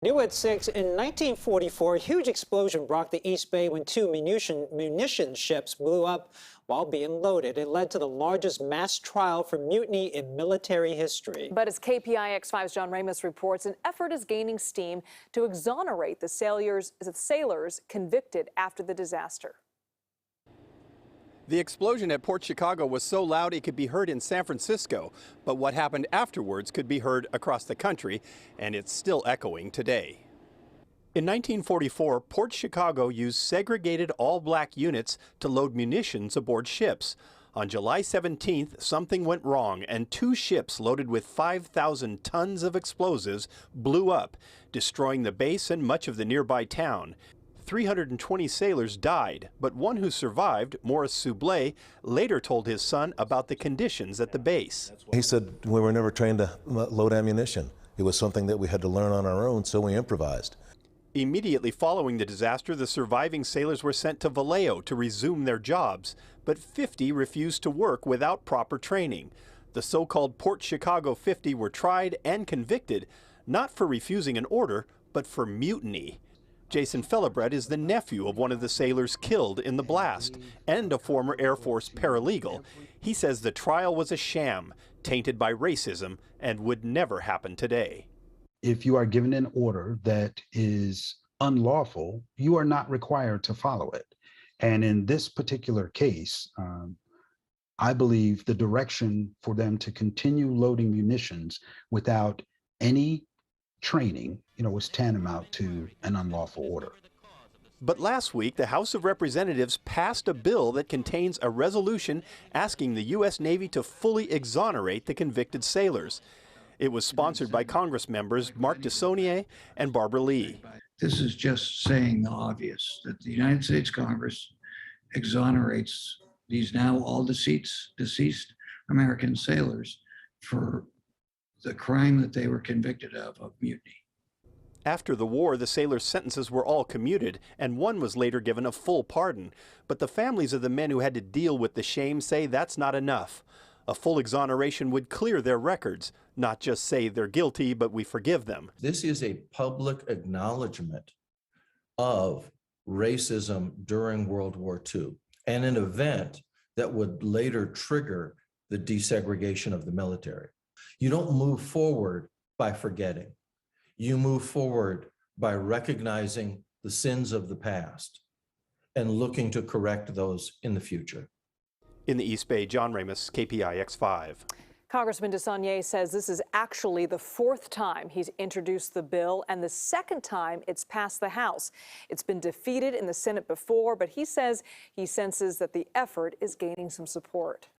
New at 6, in 1944, a huge explosion rocked the East Bay when two munition ships blew up while being loaded. It led to the largest mass trial for mutiny in military history. But as KPIX5's John Ramos reports, an effort is gaining steam to exonerate the sailors convicted after the disaster. The explosion at Port Chicago was so loud it could be heard in San Francisco, but what happened afterwards could be heard across the country, and it's still echoing today. In 1944, Port Chicago used segregated all-black units to load munitions aboard ships. On July 17th, something went wrong, and two ships loaded with 5,000 tons of explosives blew up, destroying the base and much of the nearby town. 320 sailors died, but one who survived, Maurice Soublé, later told his son about the conditions at the base. He said we were never trained to load ammunition. It was something that we had to learn on our own, so we improvised. Immediately following the disaster, the surviving sailors were sent to Vallejo to resume their jobs, but 50 refused to work without proper training. The so-called Port Chicago 50 were tried and convicted, not for refusing an order, but for mutiny. Jason Fellebread is the nephew of one of the sailors killed in the blast and a former Air Force paralegal. He says the trial was a sham, tainted by racism, and would never happen today. If you are given an order that is unlawful, you are not required to follow it. And in this particular case, I believe the direction for them to continue loading munitions without any training, was tantamount to an unlawful order. But last week, the House of Representatives passed a bill that contains a resolution asking the U.S. Navy to fully exonerate the convicted sailors. It was sponsored by Congress members Mark DeSaulnier and Barbara Lee. This is just saying the obvious, that the United States Congress exonerates these now all deceased American sailors for the crime that they were convicted of mutiny. After the war, the sailors' sentences were all commuted, and one was later given a full pardon. But the families of the men who had to deal with the shame say that's not enough. A full exoneration would clear their records, not just say they're guilty, but we forgive them. This is a public acknowledgement of racism during World War II, and an event that would later trigger the desegregation of the military. You don't move forward by forgetting. You move forward by recognizing the sins of the past and looking to correct those in the future. In the East Bay, John Ramos, KPIX5. Congressman DeSaulnier says this is actually the fourth time he's introduced the bill and the second time it's passed the House. It's been defeated in the Senate before, but he says he senses that the effort is gaining some support.